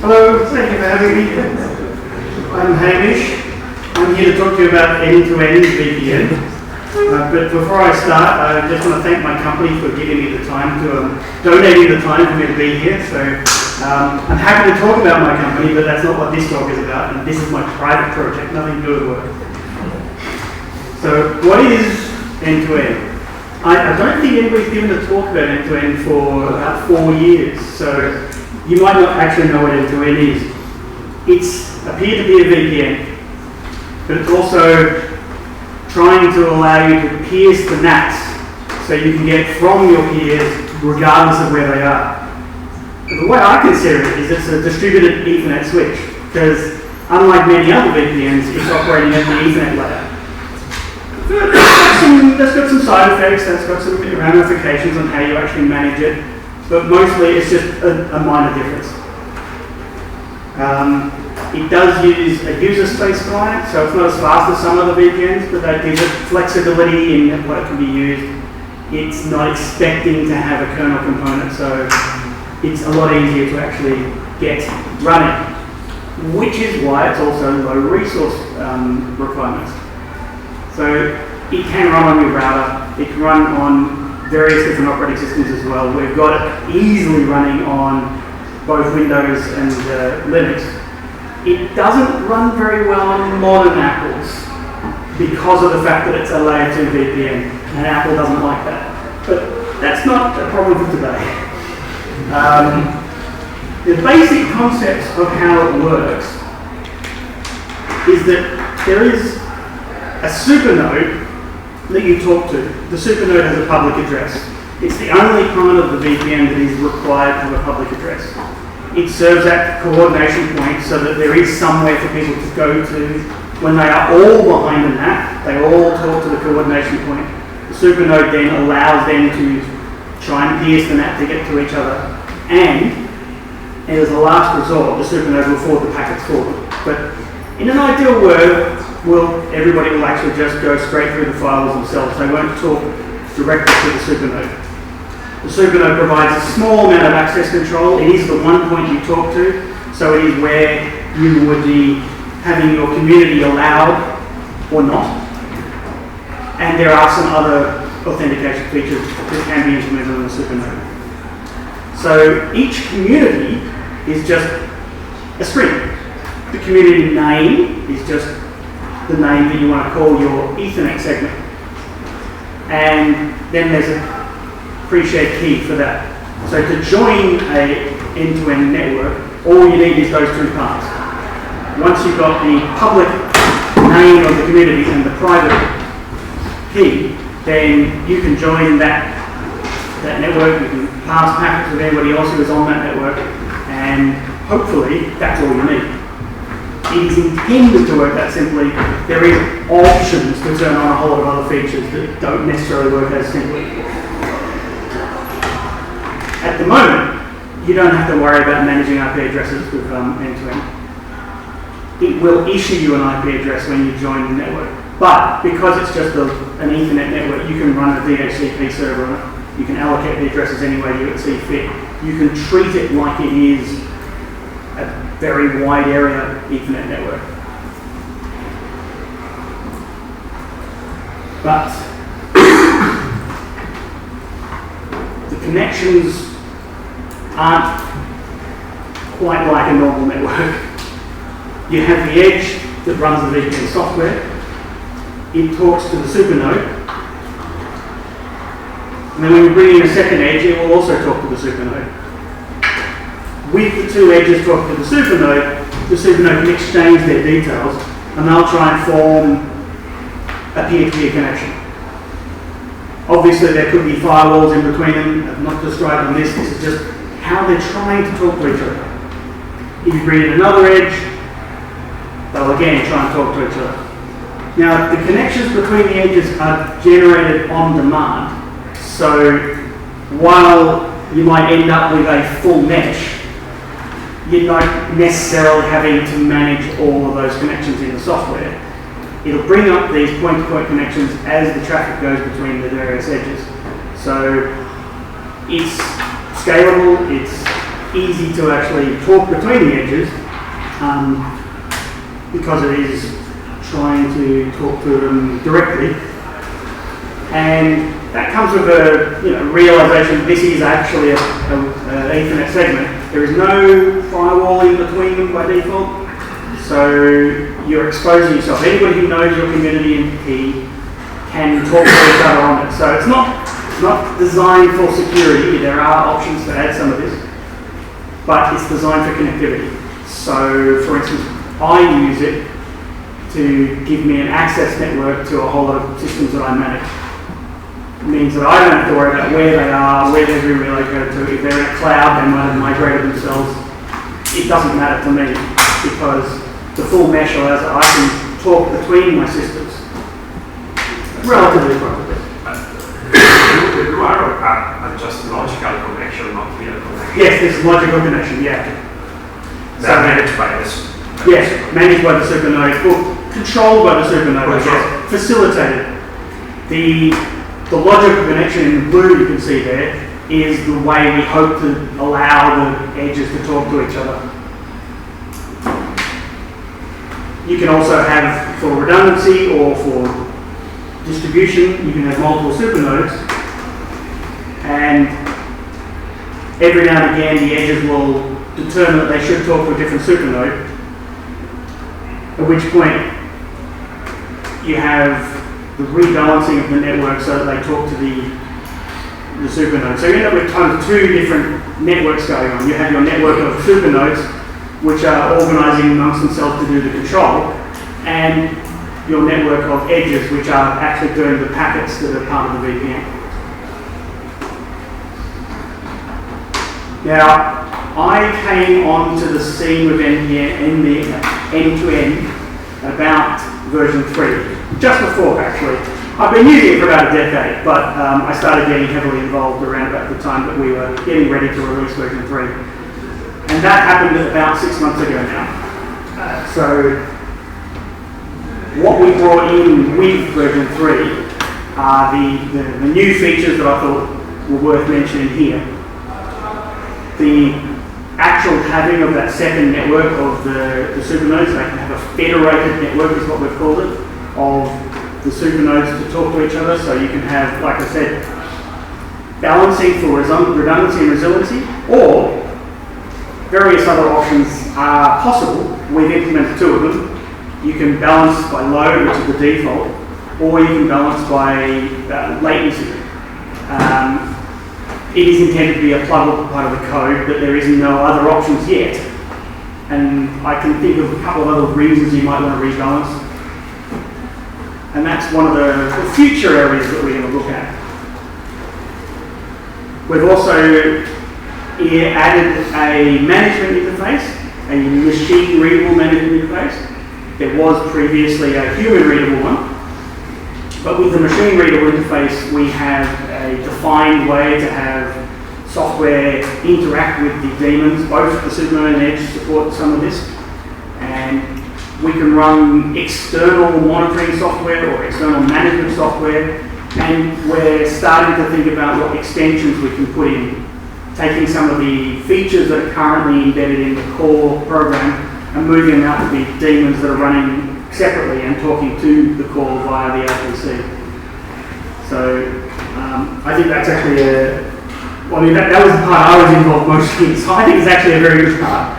Hello, thank you for having me. I'm Hamish. I'm here to talk to you about n2n VPN. But before I start, I just want to thank my company for giving me the time to, donating the time for me to be here. So I'm happy to talk about my company, but that's not what this talk is about. And this is my private project, nothing to do with work. So what is n2n? I don't think anybody's given a talk about n2n for about 4 years. So you might not actually know what n2n is. It's a peer-to-peer VPN, but it's also trying to allow you to pierce the NATs so you can get from your peers regardless of where they are. The way I consider it is it's a distributed Ethernet switch, because unlike many other VPNs, it's operating at the Ethernet layer. That's got some side effects, that's got some ramifications on how you actually manage it, but mostly it's just a minor difference. It does use a user space client, so it's not as fast as some other VPNs, but that gives it flexibility in what it can be used. It's not expecting to have a kernel component, so it's a lot easier to actually get running, which is why it's also low resource requirements. So it can run on your router, it can run on various different operating systems as well. We've got it easily running on both Windows and Linux. It doesn't run very well on modern Apples because of the fact that it's a layer 2 VPN, and Apple doesn't like that. But that's not a problem for today. The basic concepts of how it works is that there is a supernode that you talk to. The supernode has a public address. It's the only part of the VPN that is required to have a public address. It serves that coordination point so that there is somewhere for people to go to when they are all behind the NAT. They all talk to the coordination point. The supernode then allows them to try and pierce the NAT to get to each other. And as a last resort, the supernode will forward the packets forward. But in an ideal world, everybody will actually just go straight through the files themselves. They won't talk directly to the supernode. The supernode provides a small amount of access control. It is the one point you talk to, so it is where you would be having your community allowed or not. And there are some other authentication features that can be implemented on the supernode. So each community is just a string. The community name is just the name that you want to call your Ethernet segment. And then there's a pre-shared key for that. So to join a n2n network, all you need is those two parts. Once you've got the public name of the community and the private key, then you can join that network. You can pass packets with anybody else who is on that network, and hopefully that's all you need. It is intended to work that simply. There is options to turn on a whole lot of other features that don't necessarily work as simply. At the moment, you don't have to worry about managing IP addresses with n2n. It will issue you an IP address when you join the network. But because it's just an Ethernet network, you can run a DHCP server on it. You can allocate the addresses any way you see fit. You can treat it like it is a very wide area Ethernet network. But the connections aren't quite like a normal network. You have the edge that runs the VPN software. It talks to the supernode. And then when you bring in a second edge, it will also talk to the supernode. With the two edges talking to the supernode can exchange their details, and they'll try and form a peer-to-peer connection. Obviously, there could be firewalls in between them. I've not described on this. This is just how they're trying to talk to each other. If you bring in another edge, they'll again try and talk to each other. Now, the connections between the edges are generated on demand. So while you might end up with a full mesh, you're not necessarily having to manage all of those connections in the software. It'll bring up these point-to-point connections as the traffic goes between the various edges. So it's scalable, it's easy to actually talk between the edges because it is trying to talk to them directly. And that comes with a realization that this is actually an Ethernet segment. There is no firewall in between them by default, so you're exposing yourself. Anybody who knows your community and key can talk to each other on it. So it's not designed for security. There are options to add some of this, but it's designed for connectivity. So, for instance, I use it to give me an access network to a whole lot of systems that I manage. It means that I don't have to worry about where they are, where they're being relocated to. If they're in a cloud, they might have migrated themselves. It doesn't matter to me because the full mesh allows that I can talk between my systems relatively quickly. The URL are just logical connection, not real connection. Yes, this is logical connection, yeah. They are managed by this. Yes, managed by the supernode, or controlled by the supernode, yes, facilitated. The logical connection in the blue you can see there is the way we hope to allow the edges to talk to each other. You can also have, for redundancy or for distribution, you can have multiple supernodes, and every now and again the edges will determine that they should talk to a different supernode, at which point you have the rebalancing of the network so that they talk to the supernode. So you end up with kind of two different networks going on. You have your network of supernodes, which are organizing amongst themselves to do the control, and your network of edges, which are actually doing the packets that are part of the VPN. Now, I came onto the scene with n2n about version 3, just before actually. I've been using it for about a decade, but I started getting heavily involved around about the time that we were getting ready to release version 3. And that happened about 6 months ago now. So what we brought in with version 3 are the new features that I thought were worth mentioning here. The actual having of that second network of the supernodes, they can have a federated network is what we've called it, of the supernodes to talk to each other. So you can have, like I said, balancing for redundancy and resiliency, or various other options are possible. We've implemented two of them. You can balance by load, which is the default, or you can balance by latency. It is intended to be a pluggable part of the code, but there is no other options yet. And I can think of a couple of other reasons you might want to rebalance. And that's one of the future areas that we're going to look at. We've also added a management interface, a machine readable management interface. There was previously a human readable one, but with the machine readable interface we have a defined way to have software interact with the daemons. Both the supernode and Edge support some of this, and we can run external monitoring software or external management software, and we're starting to think about what extensions we can put in, taking some of the features that are currently embedded in the core program and moving them out to be daemons that are running separately and talking to the core via the RPC. So I think that's actually that was the part I was involved mostly in, so I think it's actually a very good part.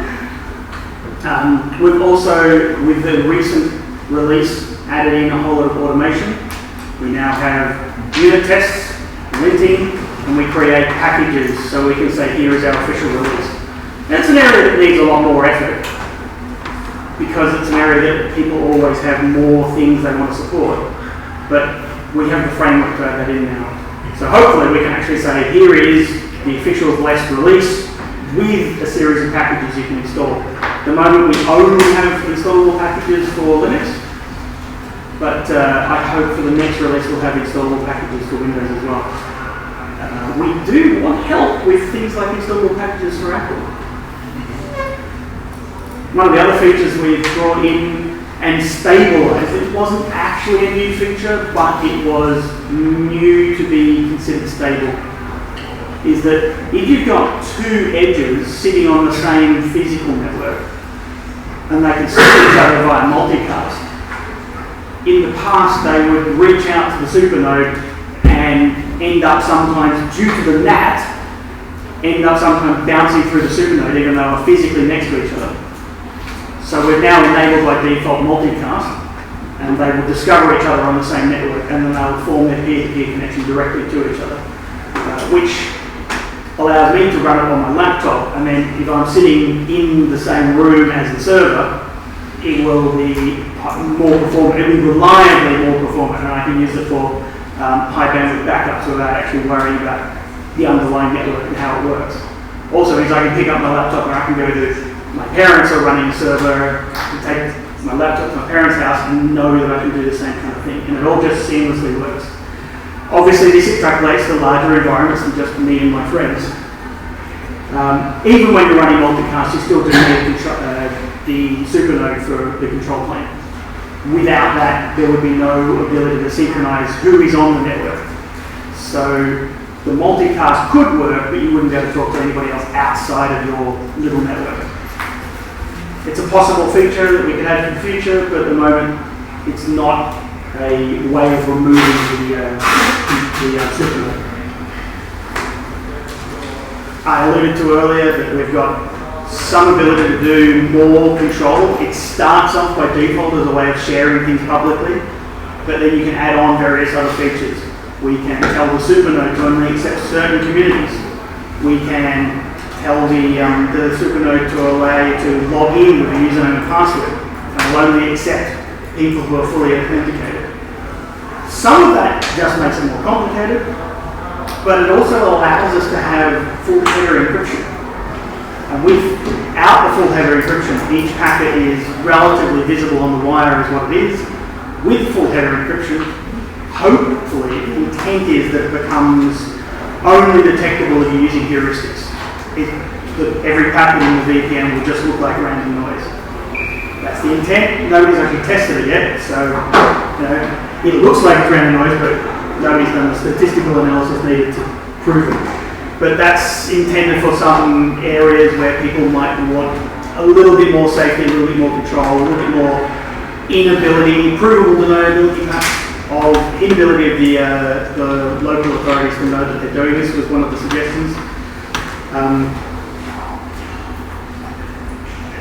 We've also, with the recent release, added in a whole lot of automation. We now have unit tests, linting, and we create packages so we can say, here is our official release. That's an area that needs a lot more effort, because it's an area that people always have more things they want to support. But we have the framework to add that in now. So hopefully we can actually say, here is the official blessed release with a series of packages you can install. At the moment we only have installable packages for Linux, but I hope for the next release we'll have installable packages for Windows as well. We do want help with things like installable packages for Apple. One of the other features we've brought in and stabilized, it wasn't actually a new feature, but it was new to be considered stable, is that if you've got two edges sitting on the same physical network, and they can see each other via multicast, in the past they would reach out to the supernode and end up sometimes, due to the NAT, sometimes bouncing through the supernode even though they're physically next to each other. So we've now enabled by default multicast, and they will discover each other on the same network, and then they'll form their peer-to-peer connection directly to each other, which allows me to run it on my laptop, and then if I'm sitting in the same room as the server, it will be more performant, it will be reliably more performant, and I can use it for high bandwidth backups without actually worrying about the underlying network and how it works. Also means I can pick up my laptop and I can go to, my parents are running a server, and take my laptop to my parents' house and know that I can do the same kind of thing, and it all just seamlessly works. Obviously this extrapolates to larger environments than just me and my friends. Even when you're running multicast, you still do need the supernode for the control plane. Without that, there would be no ability to synchronize who is on the network. So the multicast could work, but you wouldn't be able to talk to anybody else outside of your little network. It's a possible feature that we could have in the future, but at the moment, it's not a way of removing the supernode. I alluded to earlier that we've got some ability to do more control. It starts off by default as a way of sharing things publicly, but then you can add on various other features. We can tell the supernode to only accept certain communities. We can tell the supernode to allow you to log in with a username and password, and will only accept people who are fully authenticated. Some of that just makes it more complicated, but it also allows us to have full header encryption. And without the full header encryption, each packet is relatively visible on the wire as what it is. With full header encryption, hopefully the intent is that it becomes only detectable if you're using heuristics. Every packet in the VPN will just look like random noise. That's the intent. Nobody's actually tested it yet, so it looks like it's random noise, but nobody's done the statistical analysis needed to prove it. But that's intended for some areas where people might want a little bit more safety, a little bit more control, a little bit more provable deniability of inability of the local authorities to know that they're doing this was one of the suggestions.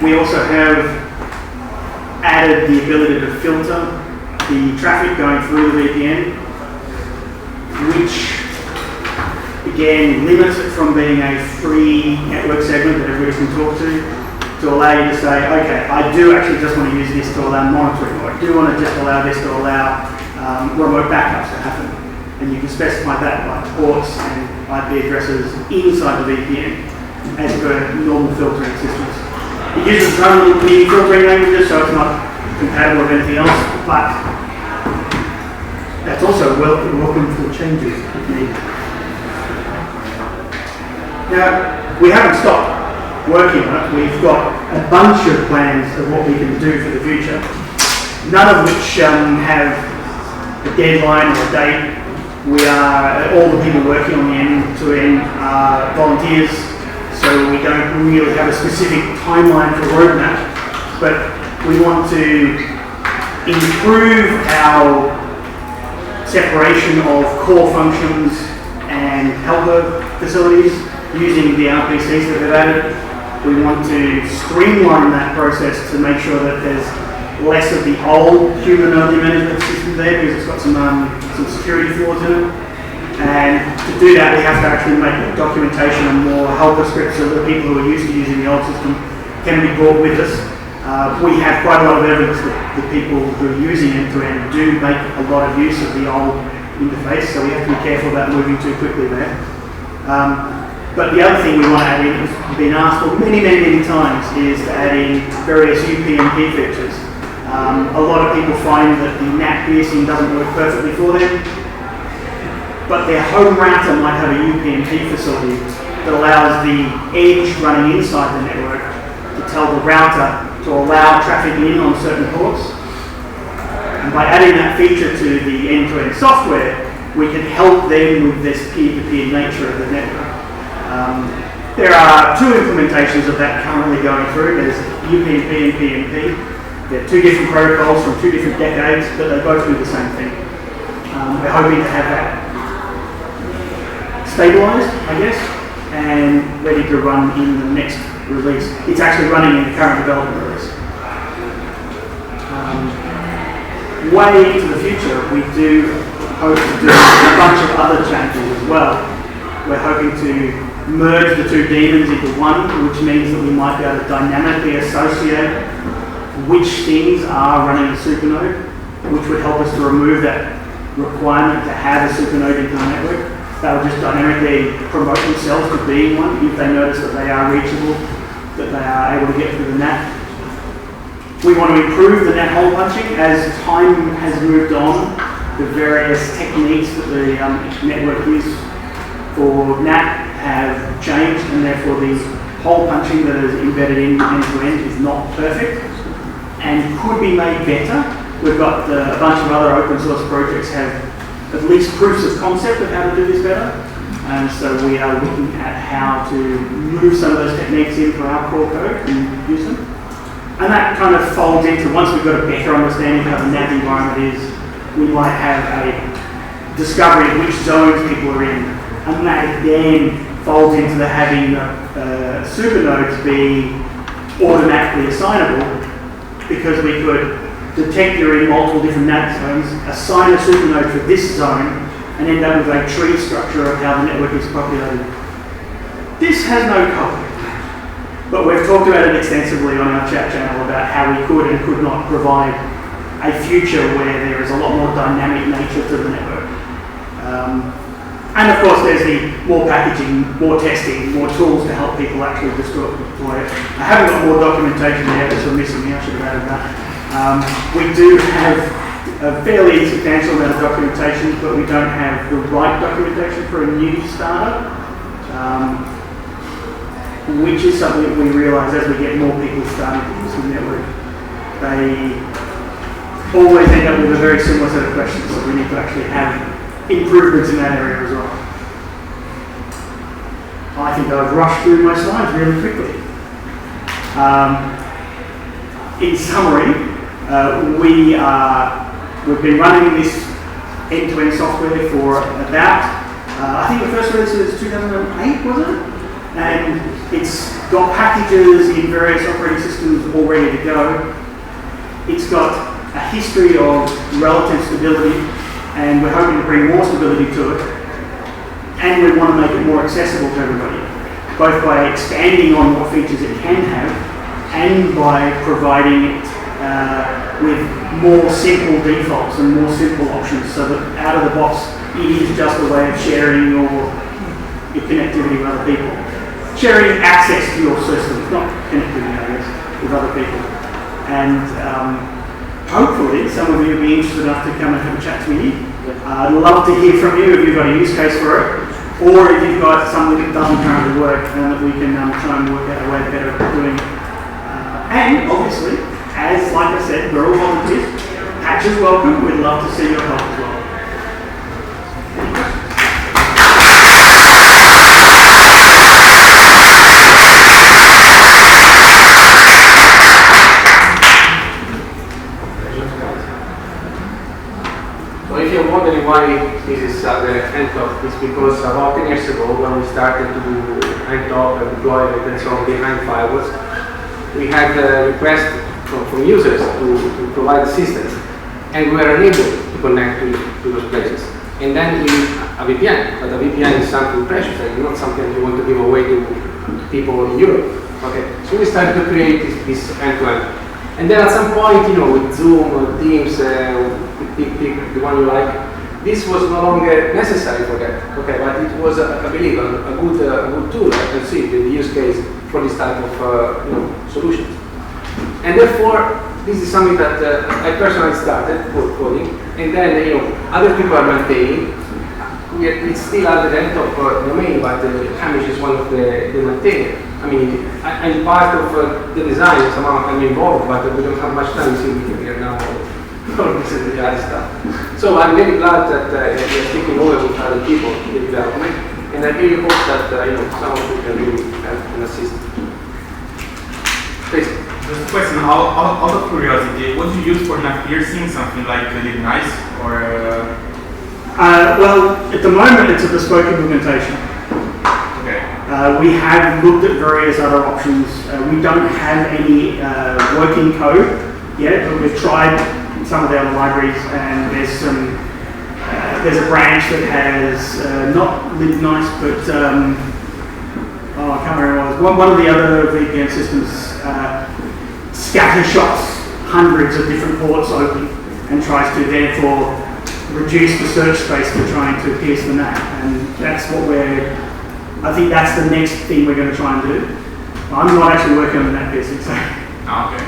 We also have added the ability to filter the traffic going through the VPN, which again limits it from being a free network segment that everybody can talk to allow you to say, okay, I do actually just want to use this to allow monitoring, or I do want to just allow this to allow remote backups to happen. And you can specify that by ports and IP addresses inside the VPN as per normal filtering systems. It uses its own little mini filtering languages, so it's not compatible with anything else, but that's also welcome for changes if needed. Now, we haven't stopped working on it. We've got a bunch of plans of what we can do for the future, none of which have a deadline or a date. All the people working on the n2n are volunteers, so we don't really have a specific timeline for roadmap, but we want to improve our separation of core functions and helper facilities using the RPCs that we've added. We want to streamline that process to make sure that there's less of the old human-only management system there, because it's got some security flaws in it. And to do that, we have to actually make documentation and more helper scripts so that people who are used to using the old system can be brought with us. We have quite a lot of evidence that the people who are using n2n do make a lot of use of the old interface, so we have to be careful about moving too quickly there. But the other thing we want to add in, has been asked for many times, is to add in various UPnP features. A lot of people find that the NAT piercing doesn't work perfectly for them, but their home router might have a UPnP facility that allows the edge running inside the network to tell the router to allow traffic in on certain ports. And by adding that feature to the n2n software, we can help them with this peer-to-peer nature of the network. There are two implementations of that currently going through. There's UPnP and PnP. They're two different protocols from two different decades, but they both do the same thing. We're hoping to have that stabilized, I guess, and ready to run in the next release. It's actually running in the current development release. Way into the future, we do hope to do a bunch of other changes as well. We're hoping to merge the two daemons into one, which means that we might be able to dynamically associate which things are running a supernode, which would help us to remove that requirement to have a supernode into the network. That will just dynamically promote themselves to being one if they notice that they are reachable, that they are able to get through the NAT. We want to improve the NAT hole punching as time has moved on. The various techniques that the network uses for NAT have changed, and therefore the hole punching that is embedded in end-to-end is not perfect and could be made better. We've got a bunch of other open source projects have at least proofs of concept of how to do this better, and so we are looking at how to move some of those techniques in for our core code and use them. And that kind of folds into, once we've got a better understanding of how the NAT environment is, we might have a discovery of which zones people are in, and that again folds into the having supernodes be automatically assignable, because we could detect you're in multiple different NAT zones, assign a supernode for this zone, and end up with a tree structure of how the network is populated. This has no code, but we've talked about it extensively on our chat channel about how we could and could not provide a future where there is a lot more dynamic nature to the network. And of course there's the more packaging, more testing, more tools to help people actually deploy it. I haven't got more documentation there, that's missing me, I should have added that. We do have a fairly substantial amount of documentation, but we don't have the right documentation for a new startup, which is something that we realise as we get more people starting to use the network. They always end up with a very similar set of questions, so we need to actually have improvements in that area as well. I think I've rushed through my slides really quickly. In summary, we've been running this end-to-end software for about, I think the first release was 2008, was it? And it's got packages in various operating systems all ready to go. It's got a history of relative stability, and we're hoping to bring more stability to it. And we want to make it more accessible to everybody, both by expanding on what features it can have, and by providing it with more simple defaults and more simple options, so that out of the box it is just a way of sharing your connectivity with other people. Sharing access to your system, not connectivity, I guess, with other people. And hopefully some of you will be interested enough to come and have a chat to me. I'd love to hear from you if you've got a use case for it, or if you've got something that doesn't currently work and that we can try and work out a way better of doing it. And obviously, as like I said, we're all volunteers. Patch is welcome. We'd love to see your help as well. So if you're wondering why this is the ntop, it's because about 10 years ago, when we started to do ntop and deployment and so on behind firewalls, we had a request from users to provide assistance, and we were unable to connect to those places. And then we a VPN, but a VPN is something precious and not something you want to give away to people in Europe. Okay, so we started to create this end-to-end. And then at some point, with Zoom or Teams, pick the one you like, this was no longer necessary for that. Okay, but it was, I believe, a good tool. I can see the use case for this type of solutions. And therefore, this is something that I personally started coding, and then other people are maintaining. It's still under the ntop domain, but Hamish is one of the maintainers. I mean, I'm part of the design, somehow I'm involved, but we don't have much time. You see, we can hear now all this is the other stuff. So I'm very glad that you're taking over with other people in the development, And I really hope that some of you can really help and assist. Please. Just a question, out of curiosity, what do you use for not piercing? Something like really nice or? Well, at the moment it's a bespoke implementation. Okay. We have looked at various other options. We don't have any working code yet, but we've tried some of the other libraries, and there's a branch that has not Live Nice, but I can't remember what it was. One of the other VPN systems scattershots hundreds of different ports open and tries to therefore reduce the search space to trying to pierce the NAT, and that's what I think that's the next thing we're going to try and do. I'm not actually working on the NAT piercing, so. Okay.